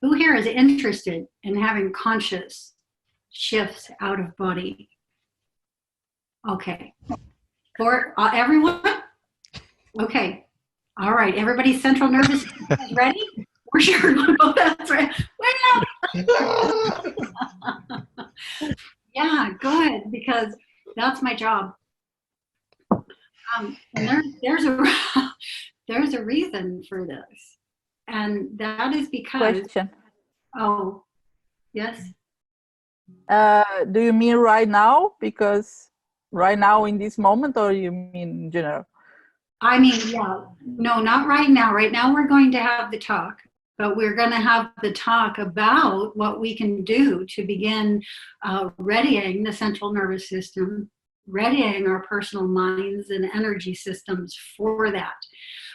Who here is interested in having conscious shifts out of body? Okay. For everyone? Okay. All right. Everybody's central nervous system is ready? We're sure. Oh, that's right. Yeah, good, because that's my job. And there's a reason for this, and that is because. Question. Oh, yes. Do you mean right now? Because right now in this moment, or you mean in general? I mean, yeah, no, not right now. Right now we're going to have the talk, but we're going to have the talk about what we can do to begin readying the central nervous system, readying our personal minds and energy systems for that.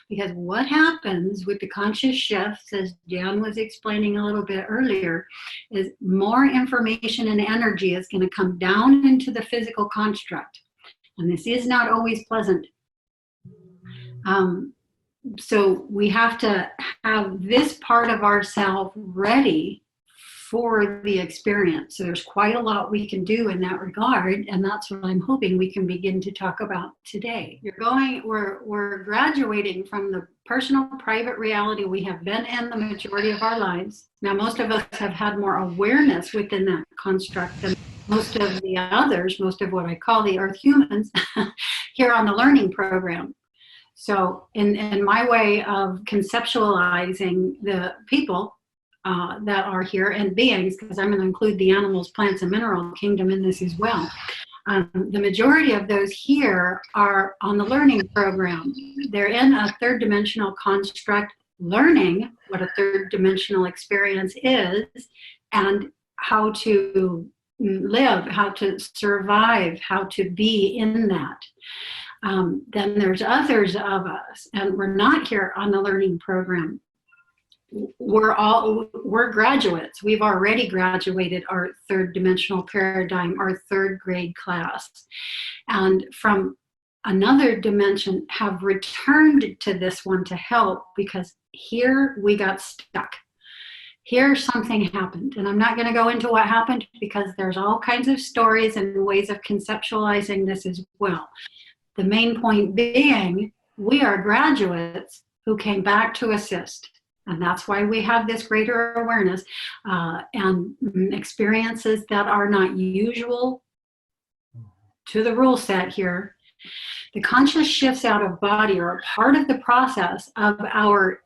Because what happens with the conscious shifts, as Jan was explaining a little bit earlier, is more information and energy is going to come down into the physical construct. And this is not always pleasant. So we have to have this part of ourselves ready for the experience. So there's quite a lot we can do in that regard, and that's what I'm hoping we can begin to talk about today. We're graduating from the personal private reality we have been in the majority of our lives. Now, most of us have had more awareness within that construct than most of the others, most of what I call the earth humans here on the learning program. So in my way of conceptualizing the people that are here and beings, because I'm going to include the animals, plants, and mineral kingdom in this as well. The majority of those here are on the learning program. They're in a third dimensional construct, learning what a third dimensional experience is and how to live, how to survive, how to be in that. Then there's others of us, and we're not here on the learning program. We're graduates. We've already graduated our third dimensional paradigm, our third grade class, and from another dimension have returned to this one to help, because here we got stuck. Here something happened, and I'm not going to go into what happened because there's all kinds of stories and ways of conceptualizing this as well. The main point being, we are graduates who came back to assist. And that's why we have this greater awareness and experiences that are not usual to the rule set here. The conscious shifts out of body are a part of the process of our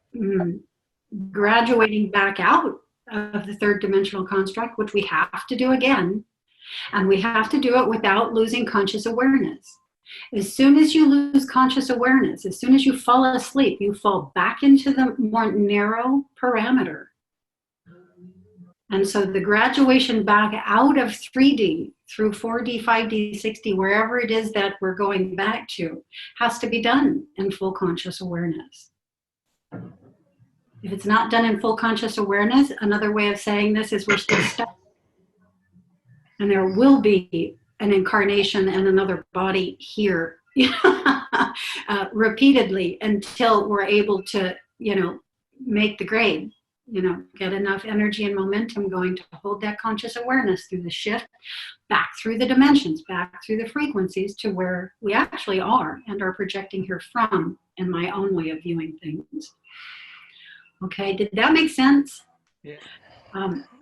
graduating back out of the third dimensional construct, which we have to do again. And we have to do it without losing conscious awareness. As soon as you lose conscious awareness, as soon as you fall asleep, you fall back into the more narrow parameter. And so the graduation back out of 3D through 4D, 5D, 6D, wherever it is that we're going back to, has to be done in full conscious awareness. If it's not done in full conscious awareness, another way of saying this is we're still stuck. And there will be an incarnation and another body here repeatedly until we're able to, make the grade, get enough energy and momentum going to hold that conscious awareness through the shift, back through the dimensions, back through the frequencies to where we actually are and are projecting here from, in my own way of viewing things. Okay, did that make sense? Yeah.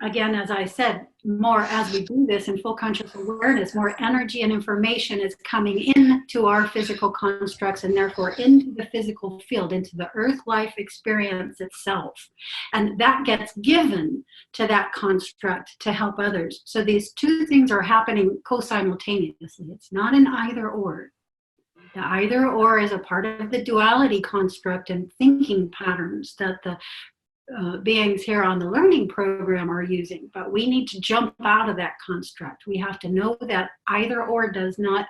Again, as I said, more as we do this in full conscious awareness, more energy and information is coming into our physical constructs and therefore into the physical field, into the earth life experience itself. And that gets given to that construct to help others. So these two things are happening co-simultaneously. It's not an either or. The either or is a part of the duality construct and thinking patterns that the beings here on the learning program are using, but we need to jump out of that construct. We have to know that either or does not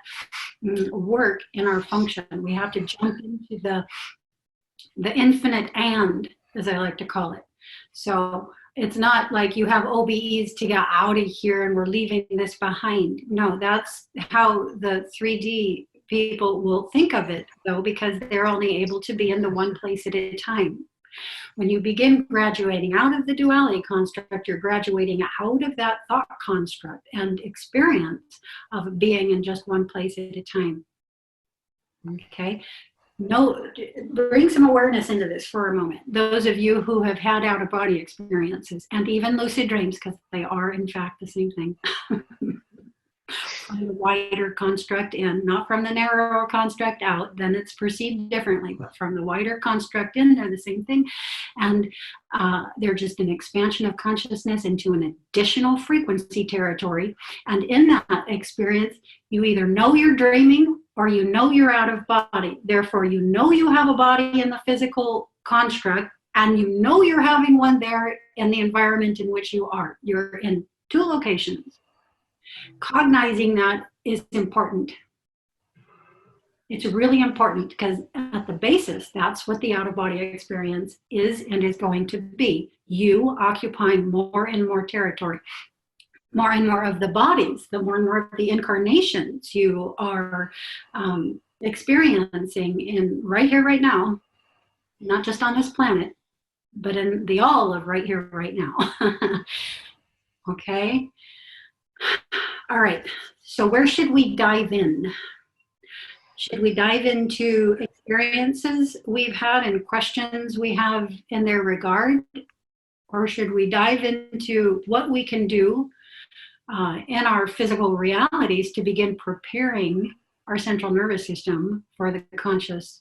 work in our function. We have to jump into the infinite and, as I like to call it. So it's not like you have OBEs to get out of here and we're leaving this behind. No, that's how the 3D people will think of it, though, because they're only able to be in the one place at a time. When you begin graduating out of the duality construct, you're graduating out of that thought construct and experience of being in just one place at a time. Okay? No, bring some awareness into this for a moment. Those of you who have had out-of-body experiences and even lucid dreams, because they are in fact the same thing. From the wider construct in, not from the narrower construct out, then it's perceived differently. But from the wider construct in, they're the same thing. And they're just an expansion of consciousness into an additional frequency territory. And in that experience, you either know you're dreaming or you know you're out of body. Therefore, you know you have a body in the physical construct, and you know you're having one there in the environment in which you are. You're in two locations. Cognizing that is important. It's really important because at the basis, that's what the out-of-body experience is and is going to be. You occupying more and more territory, more and more of the bodies, the more and more of the incarnations you are experiencing in right here, right now, not just on this planet, but in the all of right here, right now. Okay? All right, so where should we dive in? Should we dive into experiences we've had and questions we have in their regard? Or should we dive into what we can do in our physical realities to begin preparing our central nervous system for the conscious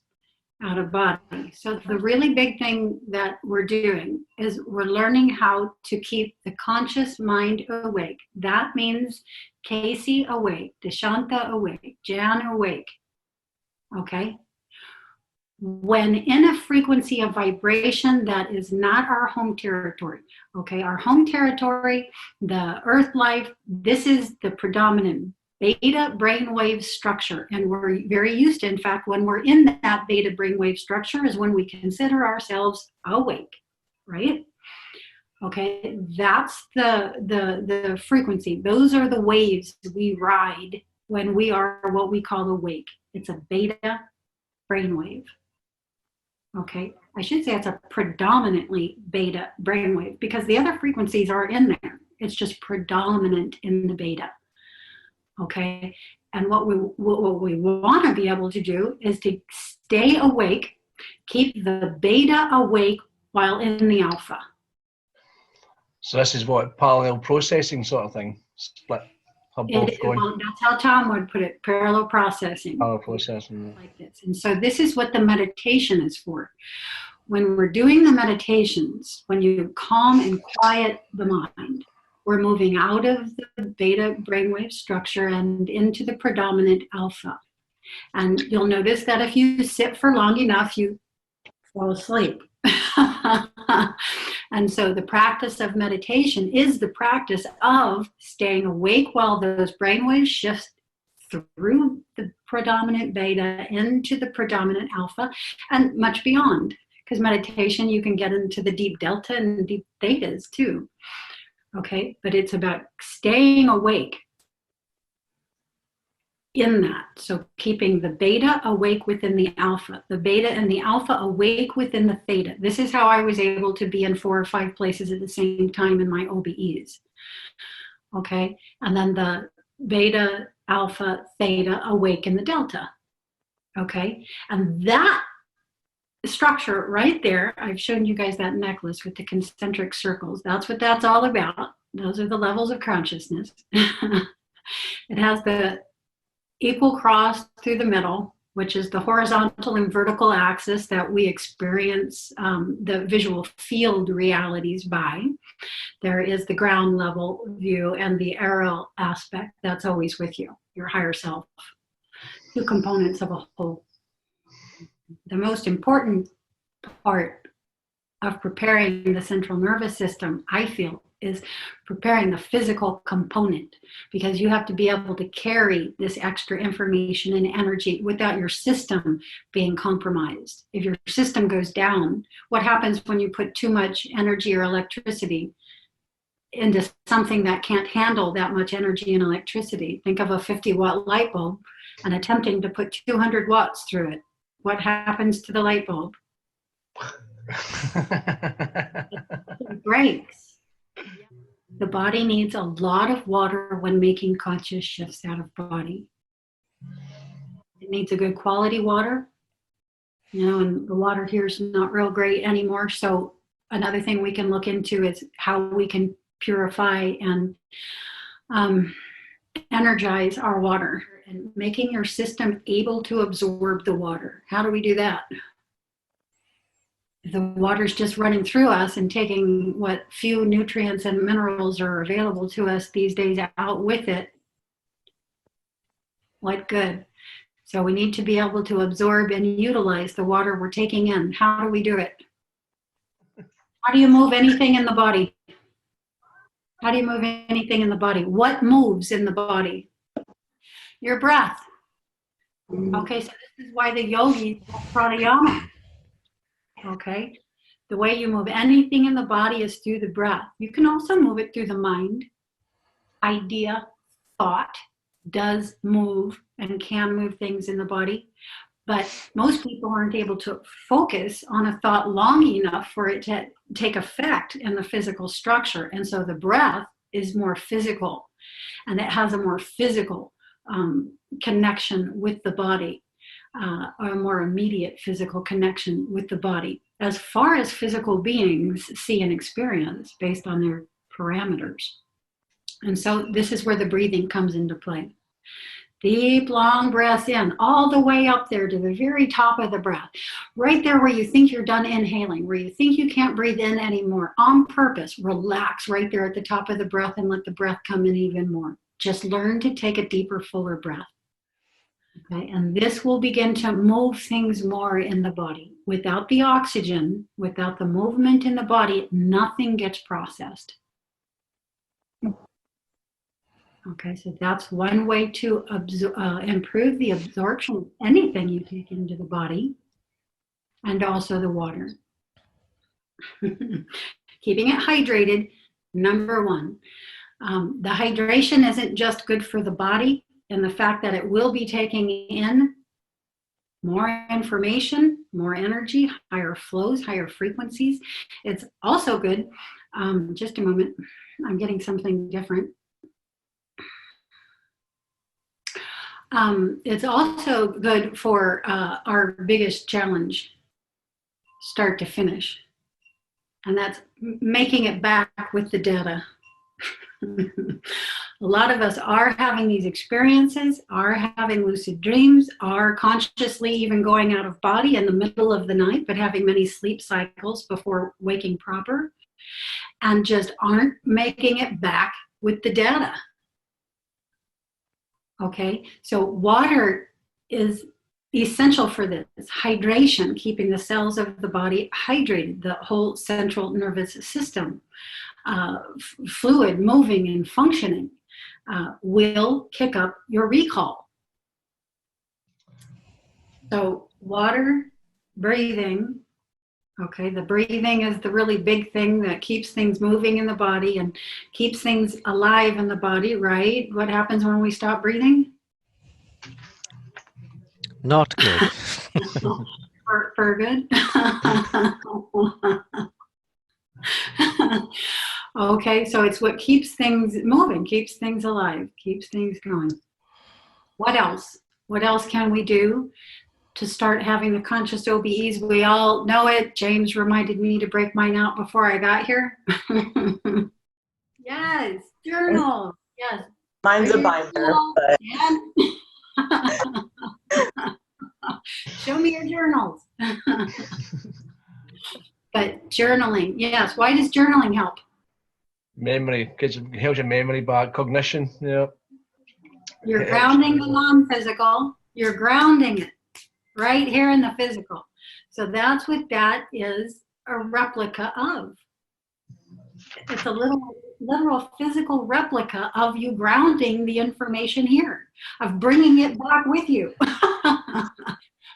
out of body? So the really big thing that we're doing is we're learning how to keep the conscious mind awake. That means Casey awake, Deshanta awake, Jan awake. Okay? When in a frequency of vibration that is not our home territory. Okay, our home territory, the earth life, this is the predominant beta brainwave structure. And we're very used to, in fact, when we're in that beta brainwave structure is when we consider ourselves awake, right? Okay, that's the frequency. Those are the waves we ride when we are what we call awake. It's a beta brainwave. Okay, I should say it's a predominantly beta brainwave because the other frequencies are in there. It's just predominant in the beta. Okay, and what we want to be able to do is to stay awake, keep the beta awake while in the alpha. So this is what parallel processing sort of thing, split. That's how Tom would put it, parallel processing. Parallel processing. Like this. And so this is what the meditation is for. When we're doing the meditations, when you calm and quiet the mind, we're moving out of the beta brainwave structure and into the predominant alpha. And you'll notice that if you sit for long enough, you fall asleep. And so the practice of meditation is the practice of staying awake while those brainwaves shift through the predominant beta into the predominant alpha and much beyond. Because meditation, you can get into the deep delta and deep thetas too. Okay, but it's about staying awake in that. So keeping the beta awake within the alpha, the beta and the alpha awake within the theta. This is how I was able to be in 4 or 5 places at the same time in my OBEs. Okay, and then the beta, alpha, theta awake in the delta. Okay, and that structure right there, I've shown you guys that necklace with the concentric circles. That's what that's all about. Those are the levels of consciousness. It has the equal cross through the middle, which is the horizontal and vertical axis that we experience the visual field realities by. There is the ground level view and the aerial aspect that's always with you, your higher self. 2 components of a whole. The most important part of preparing the central nervous system, I feel, is preparing the physical component, because you have to be able to carry this extra information and energy without your system being compromised. If your system goes down, what happens when you put too much energy or electricity into something that can't handle that much energy and electricity? Think of a 50-watt light bulb and attempting to put 200 watts through it. What happens to the light bulb? It breaks. The body needs a lot of water when making conscious shifts out of body. It needs a good quality water, and the water here is not real great anymore. So another thing we can look into is how we can purify and energize our water and making your system able to absorb the water. How do we do that? If the water's just running through us and taking what few nutrients and minerals are available to us these days out with it, what good? So we need to be able to absorb and utilize the water we're taking in. How do we do it? How do you move anything in the body? How do you move anything in the body? What moves in the body? Your breath. Okay, so this is why the yogis have pranayama. Okay, the way you move anything in the body is through the breath. You can also move it through the mind. Idea, thought does move and can move things in the body, but most people aren't able to focus on a thought long enough for it to take effect in the physical structure. And so the breath is more physical, and it has a more physical connection with the body. Or a more immediate physical connection with the body, as far as physical beings see and experience based on their parameters. And so this is where the breathing comes into play. Deep, long breaths in, all the way up there to the very top of the breath. Right there where you think you're done inhaling, where you think you can't breathe in anymore, on purpose, relax right there at the top of the breath and let the breath come in even more. Just learn to take a deeper, fuller breath. Okay, and this will begin to move things more in the body. Without the oxygen, without the movement in the body, nothing gets processed. Okay, so that's one way to improve the absorption of anything you take into the body, and also the water. Keeping it hydrated, number one. The hydration isn't just good for the body, and the fact that it will be taking in more information, more energy, higher flows, higher frequencies. It's also good, just a moment, I'm getting something different. It's also good for our biggest challenge, start to finish, and that's making it back with the data. A lot of us are having these experiences, are having lucid dreams, are consciously even going out of body in the middle of the night, but having many sleep cycles before waking proper, and just aren't making it back with the data. Okay, so water is essential for this. Hydration, keeping the cells of the body hydrated, the whole central nervous system, fluid, moving and functioning, will kick up your recall. So water, breathing, okay, the breathing is the really big thing that keeps things moving in the body and keeps things alive in the body, right? What happens when we stop breathing? Not good. For good. Okay, so it's what keeps things moving, keeps things alive, keeps things going. What else? What else can we do to start having the conscious OBEs? We all know it. James reminded me to break mine out before I got here. Yes, journal. Yes. Mine's a binder. But... Show me your journals. But journaling, yes. Why does journaling help? Memory, because it helps your memory back, cognition. Yeah. You're grounding the non-physical. You're grounding it right here in the physical. So that's what that is a replica of. It's a literal physical replica of you grounding the information here, of bringing it back with you.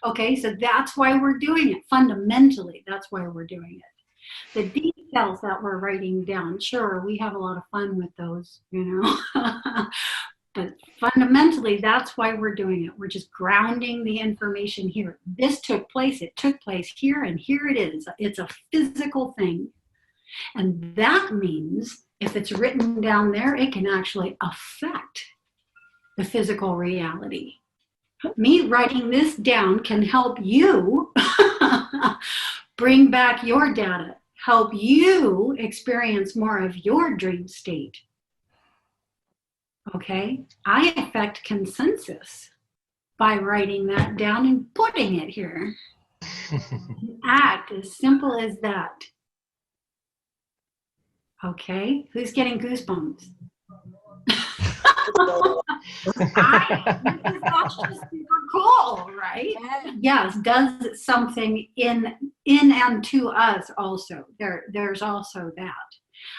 Okay, so that's why we're doing it. Fundamentally, that's why we're doing it. The details that we're writing down, sure, we have a lot of fun with those, you know. But fundamentally, that's why we're doing it. We're just grounding the information here. This took place, it took place here, and here it is. It's a physical thing. And that means if it's written down there, it can actually affect the physical reality. Me writing this down can help you bring back your data, help you experience more of your dream state. Okay, I affect consensus by writing that down and putting it here. Act as simple as that. Okay, who's getting goosebumps? That's just super cool, right? Yes, does something in and to us also. There's also that.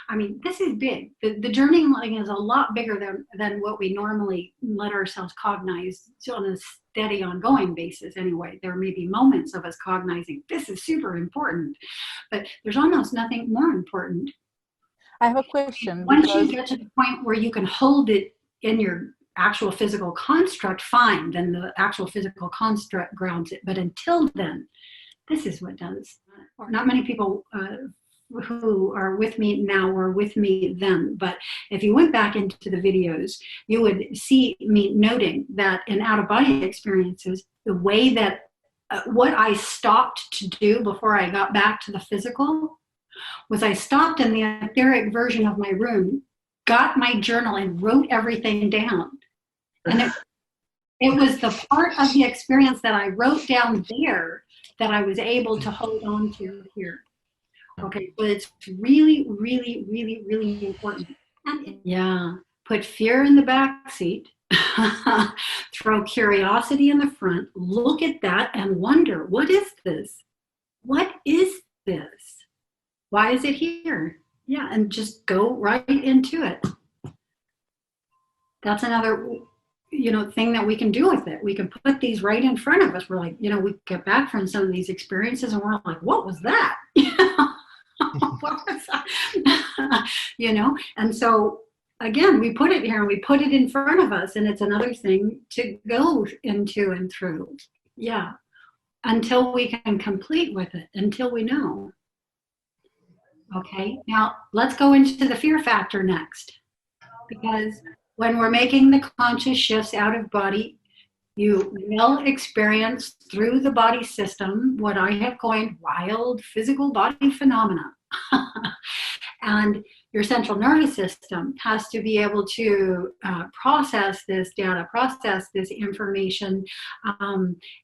I mean, this is big. The journaling is a lot bigger than what we normally let ourselves cognize on a steady, ongoing basis anyway. There may be moments of us cognizing, this is super important, but there's almost nothing more important. I have a question. Once you get to the point where you can hold it in your actual physical construct, fine, then the actual physical construct grounds it. But until then, this is what does. Not many people who are with me now were with me then, but if you went back into the videos, you would see me noting that in out-of-body experiences, the way that what I stopped to do before I got back to the physical was I stopped in the etheric version of my room, got my journal and wrote everything down. And it was the part of the experience that I wrote down there that I was able to hold on to here. Okay, but it's really, really, really, really important. Yeah, put fear in the back seat, throw curiosity in the front, look at that and wonder, what is this? What is this? Why is it here? Yeah, and just go right into it. That's another, thing that we can do with it. We can put these right in front of us. We're like, we get back from some of these experiences and we're like, what was that? What was that? And so again, we put it here and we put it in front of us, and it's another thing to go into and through. Yeah, until we can complete with it, until we know. Okay, now let's go into the fear factor next, because when we're making the conscious shifts out of body, you will experience through the body system what I have coined wild physical body phenomena. And your central nervous system has to be able to process this data, process this information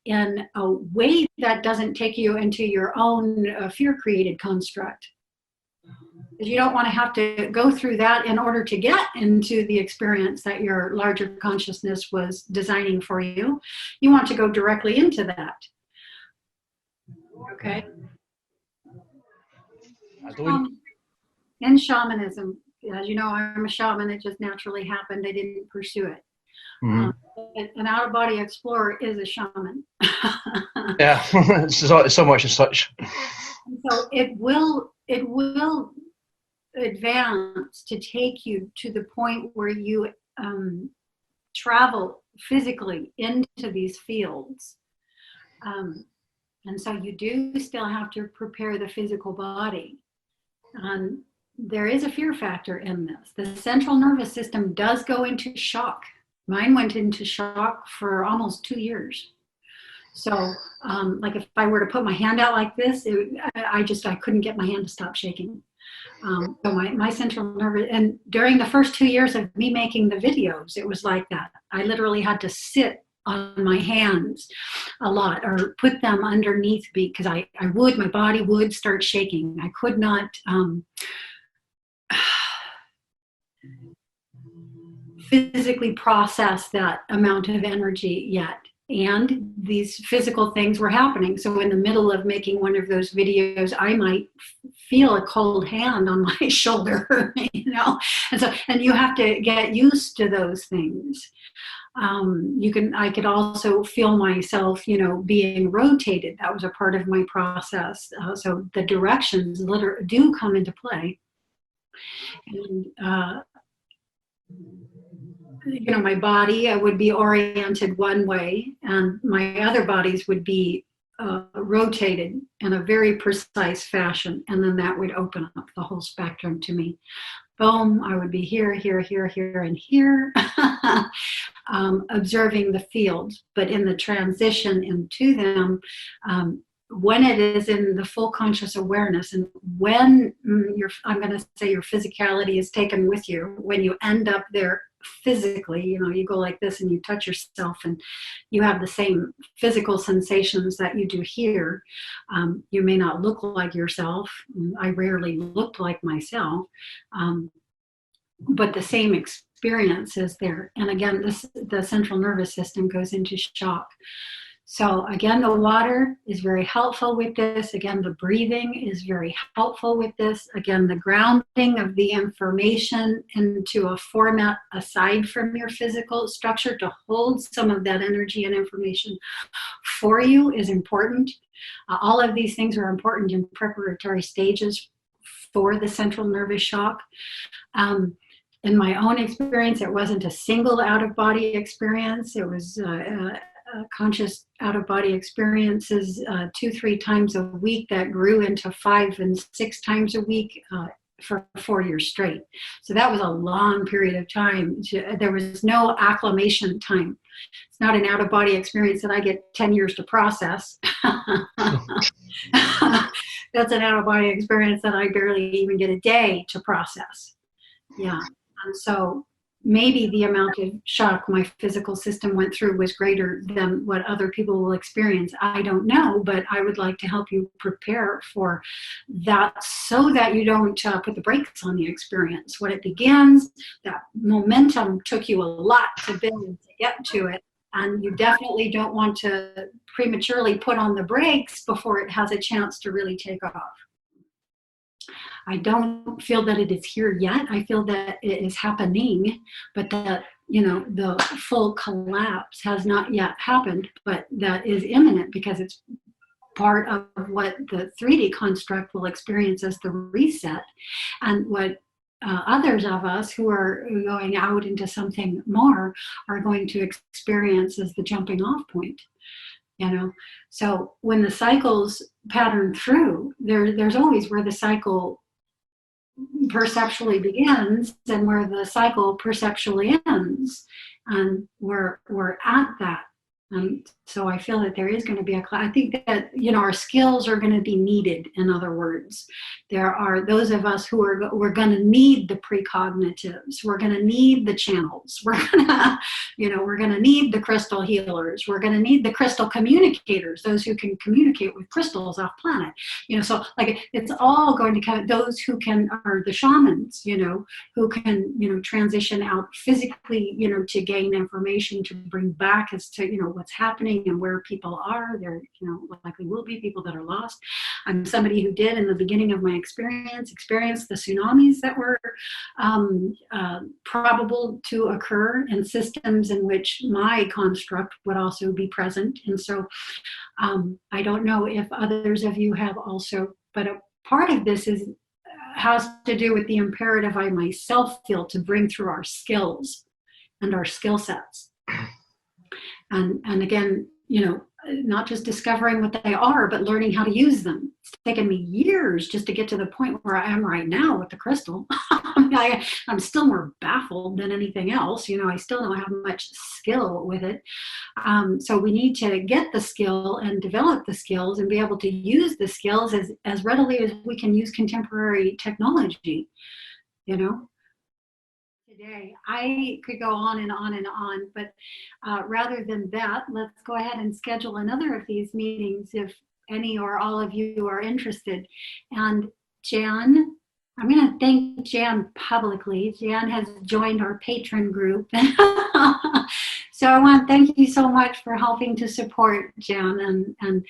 in a way that doesn't take you into your own fear-created construct. You don't want to have to go through that in order to get into the experience that your larger consciousness was designing for you. You want to go directly into that. Okay? In shamanism, as you know, I'm a shaman. It just naturally happened. I didn't pursue it. An out-of-body explorer is a shaman. Yeah, so much as such. And so it will advance to take you to the point where you travel physically into these fields. And so you do still have to prepare the physical body. There is a fear factor in this. The central nervous system does go into shock. Mine went into shock for almost 2 years. So like if I were to put my hand out like this, I couldn't get my hand to stop shaking. So my central nervous, and during the first 2 years of me making the videos, it was like that. I literally had to sit on my hands a lot or put them underneath me because my body would start shaking. I could not physically process that amount of energy yet. And these physical things were happening. So in the middle of making one of those videos, I might feel a cold hand on my shoulder, and you have to get used to those things. I could also feel myself, being rotated. That was a part of my process. So the directions do come into play. And my body would be oriented one way, and my other bodies would be rotated in a very precise fashion, and then that would open up the whole spectrum to me. Boom, I would be here, here, here, here, and here, observing the field. But in the transition into them, when it is in the full conscious awareness, and when I'm going to say your physicality is taken with you, when you end up there physically, you go like this and you touch yourself and you have the same physical sensations that you do here. You may not look like yourself. I rarely looked like myself, but the same experience is there. And again, the central nervous system goes into shock. So again, the water is very helpful with this. Again, the breathing is very helpful with this. Again, the grounding of the information into a format aside from your physical structure to hold some of that energy and information for you is important. All of these things are important in preparatory stages for the central nervous shock. In my own experience, it wasn't a single out-of-body experience. It was conscious out-of-body experiences 2-3 times a week that grew into 5 and 6 times a week for 4 years straight. So that was a long period of time. There was no acclimation time. It's not an out-of-body experience that I get 10 years to process. That's an out-of-body experience that I barely even get a day to process. Yeah. And so maybe the amount of shock my physical system went through was greater than what other people will experience. I don't know, but I would like to help you prepare for that so that you don't put the brakes on the experience. When it begins, that momentum took you a lot to build to get to it. And you definitely don't want to prematurely put on the brakes before it has a chance to really take off. I don't feel that it is here yet. I feel that it is happening, but that, the full collapse has not yet happened, but that is imminent because it's part of what the 3D construct will experience as the reset, and what others of us who are going out into something more are going to experience as the jumping off point. So when the cycles pattern through, there's always where the cycle perceptually begins and where the cycle perceptually ends, and we're at that. So I feel that there is going to be I think that our skills are going to be needed. In other words, there are those of us who we're going to need the precognitives. We're going to need the channels. We're going to we're going to need the crystal healers. We're going to need the crystal communicators, those who can communicate with crystals off planet. So like it's all going to come. Those who are the shamans. Who can transition out physically. To gain information to bring back as to what's happening and where people are. There, likely will be people that are lost. I'm somebody who did, in the beginning of my experience the tsunamis that were probable to occur in systems in which my construct would also be present. And so I don't know if others of you have also, but a part of this has to do with the imperative I myself feel to bring through our skills and our skill sets. And again, not just discovering what they are, but learning how to use them. It's taken me years just to get to the point where I am right now with the crystal. I'm still more baffled than anything else. I still don't have much skill with it. So we need to get the skill and develop the skills and be able to use the skills as readily as we can use contemporary technology, Today. I could go on and on and on, but rather than that, let's go ahead and schedule another of these meetings if any or all of you are interested. And Jan, I'm going to thank Jan publicly. Jan has joined our patron group. So I want to thank you so much for helping to support Jan. And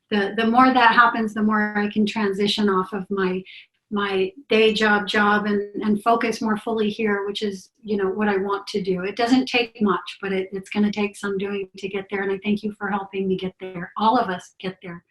the more that happens, the more I can transition off of my day job and focus more fully here, which is, what I want to do. It doesn't take much, but it's going to take some doing to get there. And I thank you for helping me get there. All of us get there.